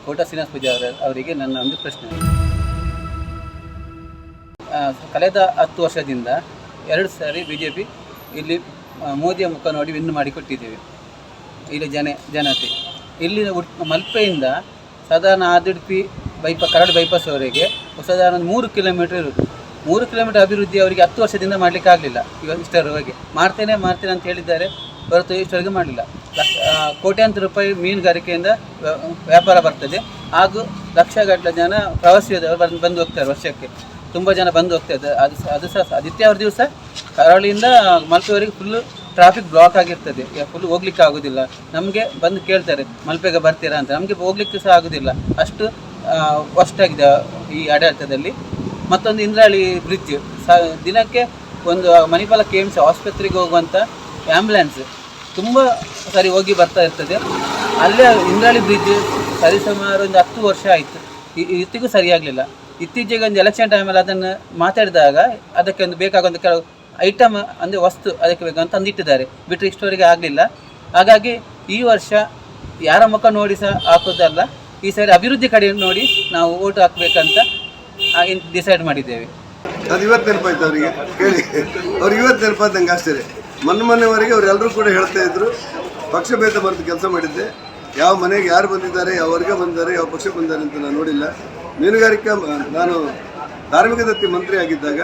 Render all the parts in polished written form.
ಕೋಟಾ ಶ್ರೀನಿವಾಸ ಪೂಜಾರಿ ಅವರಿಗೆ ನನ್ನ ಒಂದು ಪ್ರಶ್ನೆ. ಕಳೆದ 10 ವರ್ಷದಿಂದ 2 ಸಾರಿ BJP ಇಲ್ಲಿ ಮೋದಿಯ ಮುಖ ನೋಡಿ ವಿನ್ ಮಾಡಿಕೊಟ್ಟಿದ್ದೇವೆ. ಇಲ್ಲಿ ಜನತೆ ಇಲ್ಲಿ ಮಲ್ಪೆಯಿಂದ ಸಾಧಾರಣ ಆದಿಡ್ಪಿ ಕರಡು ಬೈಪಾಸ್ವರೆಗೆ ಸಾಧಾರಣ 3 ಕಿಲೋಮೀಟರ್ ಇರುವುದು. 3 ಕಿಲೋಮೀಟರ್ ಅಭಿವೃದ್ಧಿ ಅವರಿಗೆ 10 ವರ್ಷದಿಂದ ಮಾಡಲಿಕ್ಕೆ ಆಗಲಿಲ್ಲ. ಈಗ ಇಷ್ಟರವರೆಗೆ ಮಾಡ್ತೇನೆ ಅಂತ ಹೇಳಿದ್ದಾರೆ ಹೊರತು ಇಷ್ಟವರೆಗೆ ಮಾಡಲಿಲ್ಲ. ಕೋಟ್ಯಾಂತರ ರೂಪಾಯಿ ಮೀನುಗಾರಿಕೆಯಿಂದ ವ್ಯಾಪಾರ ಬರ್ತದೆ, ಹಾಗೂ ಲಕ್ಷಗಟ್ಟಲೆ ಜನ ಪ್ರವಾಸಿಗರು ಬಂದು ಹೋಗ್ತಾರೆ. ವರ್ಷಕ್ಕೆ ತುಂಬ ಜನ ಬಂದು ಹೋಗ್ತಾರೆ. ಅದು ಸಹ ಆದಿತ್ಯವಾರ ದಿವಸ ಕರಾವಳಿಯಿಂದ ಮಲ್ಪೆವರೆಗೆ ಫುಲ್ಲು ಟ್ರಾಫಿಕ್ ಬ್ಲಾಕ್ ಆಗಿರ್ತದೆ. ಫುಲ್ ಹೋಗ್ಲಿಕ್ಕೆ ಆಗೋದಿಲ್ಲ. ನಮಗೆ ಬಂದು ಕೇಳ್ತಾರೆ ಮಲ್ಪೆಗೆ ಬರ್ತೀರಾ ಅಂತ. ನಮಗೆ ಹೋಗ್ಲಿಕ್ಕೆ ಸಹ ಆಗೋದಿಲ್ಲ, ಅಷ್ಟು ಕಷ್ಟಾಗಿದೆ ಈ ಆಡಳಿತದಲ್ಲಿ. ಮತ್ತೊಂದು ಇಂದ್ರಾಳಿ ಬ್ರಿಡ್ಜ್, ದಿನಕ್ಕೆ ಒಂದು ಮಣಿಪಾಲ KMC ಆಸ್ಪತ್ರೆಗೆ ಹೋಗುವಂಥ ಆ್ಯಂಬುಲೆನ್ಸ್ ತುಂಬ ಸರಿ ಹೋಗಿ ಬರ್ತಾ ಇರ್ತದೆ. ಅಲ್ಲೇ ಇಂದ್ರಾಳಿ ಬ್ರಿಡ್ಜ್ ಸರಿಸುಮಾರು ಒಂದು 10 ವರ್ಷ ಆಯಿತು, ಇತ್ತಿಗೂ ಸರಿಯಾಗಲಿಲ್ಲ. ಇತ್ತೀಚೆಗೆ ಒಂದು ಎಲೆಕ್ಷನ್ ಟೈಮಲ್ಲಿ ಅದನ್ನು ಮಾತಾಡಿದಾಗ ಅದಕ್ಕೆ ಒಂದು ಬೇಕಾಗುವಂಥ ಕೆಲವು ಐಟಮ್ ಅಂದರೆ ವಸ್ತು ಅದಕ್ಕೆ ಬೇಕಂತ ತಂದಿಟ್ಟಿದ್ದಾರೆ, ಬಿಟ್ಟರೆ ಇಷ್ಟವರೆಗೆ ಆಗಲಿಲ್ಲ. ಹಾಗಾಗಿ ಈ ವರ್ಷ ಯಾರ ಮುಖ ನೋಡಿ ಸಹ ಹಾಕೋದಲ್ಲ, ಈ ಸಾರಿ ಅಭಿವೃದ್ಧಿ ಕಡೆ ನೋಡಿ ನಾವು ಓಟು ಹಾಕಬೇಕಂತ ಡಿಸೈಡ್ ಮಾಡಿದ್ದೇವೆ. ಅದು ಇವತ್ತು ನೆನಪಾಯ್ತು ಅವರಿಗೆ ಕೇಳಿ, ಅವ್ರಿಗೆ ಇವತ್ತು ನೆನಪಾದಂಗೆ ಆಶ್ಚರ್ಯ. ಮೊನ್ನೆವರೆಗೆ ಅವರೆಲ್ಲರೂ ಕೂಡ ಹೇಳ್ತಾ ಇದ್ರು ಪಕ್ಷಭೇದ ಮರೆತು ಕೆಲಸ ಮಾಡಿದ್ದೆ. ಯಾವ ಮನೆಗೆ ಯಾರು ಬಂದಿದ್ದಾರೆ, ಯಾವ ವರ್ಗ ಬಂದಿದ್ದಾರೆ, ಯಾವ ಪಕ್ಷ ಬಂದಿದ್ದಾರೆ ಅಂತ ನಾನು ನೋಡಿಲ್ಲ. ಮೀನುಗಾರಿಕಾ ನಾನು ಧಾರ್ಮಿಕ ದತ್ತಿ ಮಂತ್ರಿ ಆಗಿದ್ದಾಗ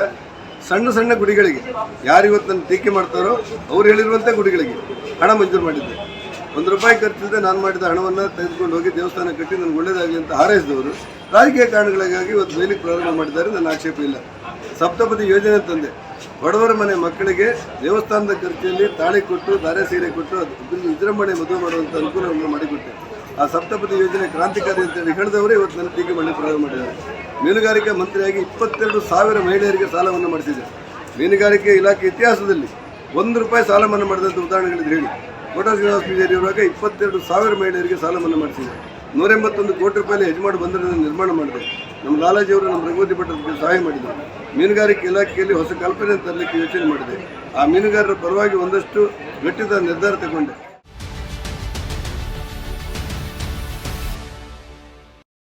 ಸಣ್ಣ ಗುಡಿಗಳಿಗೆ ಯಾರು ಇವತ್ತು ನನ್ನ ಟೀಕೆ ಮಾಡ್ತಾರೋ ಅವ್ರು ಹೇಳಿರುವಂಥ ಗುಡಿಗಳಿಗೆ ಹಣ ಮಂಜೂರು ಮಾಡಿದ್ದೆ. ₹1 ಖರ್ಚಿಲ್ಲದೆ ನಾನು ಮಾಡಿದ ಹಣವನ್ನು ತೆಗೆದುಕೊಂಡು ಹೋಗಿ ದೇವಸ್ಥಾನ ಕಟ್ಟಿ ನನಗೆ ಒಳ್ಳೇದಾಗಲಿ ಅಂತ ಹಾರೈಸಿದವರು ರಾಜಕೀಯ ಕಾರಣಗಳಿಗಾಗಿ ಇವತ್ತು ಬೈಲಿಕ್ಕೆ ಪ್ರಾರಂಭ ಮಾಡಿದ್ದಾರೆ. ನನ್ನ ಆಕ್ಷೇಪ ಇಲ್ಲ. ಸಪ್ತಪದಿ ಯೋಜನೆ ತಂದೆ, ಬಡವರ ಮನೆ ಮಕ್ಕಳಿಗೆ ದೇವಸ್ಥಾನದ ಖರ್ಚಿನಲ್ಲಿ ತಾಳಿ ಕೊಟ್ಟು ಧಾರೆ ಸೀರೆ ಕೊಟ್ಟು ವಿಜೃಂಭಣೆ ಮದುವೆ ಮಾಡುವಂಥ ಅನುಕೂಲವನ್ನು ಮಾಡಿಕೊಟ್ಟೆ. ಆ ಸಪ್ತಪದಿ ಯೋಜನೆ ಕ್ರಾಂತಿಕಾರಿ ಅಂತೇಳಿ ಹೇಳಿದವರೇ ಇವತ್ತು ನನ್ನ ಟೀಕೆ ಮಾಡಿ ಪ್ರಾರಂಭ ಮಾಡಿದ್ದಾರೆ. ಮೀನುಗಾರಿಕಾ ಮಂತ್ರಿಯಾಗಿ 22,000 ಮಹಿಳೆಯರಿಗೆ ಸಾಲವನ್ನು ಮಾಡಿಸಿದೆ. ಮೀನುಗಾರಿಕೆ ಇಲಾಖೆ ಇತಿಹಾಸದಲ್ಲಿ ₹1 ಸಾಲ ಮನ್ನಾ ಮಾಡಿದಂಥ ಉದಾಹರಣೆಗಳಿದ್ದು ಹೇಳಿ. ಕೋಟಾ ಶ್ರೀನಿವಾಸ ಪೂಜಾರಿ ಇರುವಾಗ 22,000 ಮಹಿಳೆಯರಿಗೆ ಸಾಲ ಮನ್ನಾ ಮಾಡಿಸಿದೆ. ₹181 ಕೋಟಿ ಯಜಮಾಡು ಬಂದರನ್ನು ನಿರ್ಮಾಣ ಮಾಡಿದೆ. ನಮ್ಮ ಲಾಲಾಜಿಯವರು ನಮ್ಮ ರಘುವತಿ ಭಟ್ರಿಗೆ ಸಹಾಯ ಮಾಡಿದರು. ಮೀನುಗಾರಿಕೆ ಇಲಾಖೆಯಲ್ಲಿ ಹೊಸ ಕಲ್ಪನೆ ತರಲಿಕ್ಕೆ ಯೋಚನೆ ಮಾಡಿದೆ. ಆ ಮೀನುಗಾರರ ಪರವಾಗಿ ಒಂದಷ್ಟು ಗಟ್ಟಿದ ನಿರ್ಧಾರ ತಗೊಂಡೆ.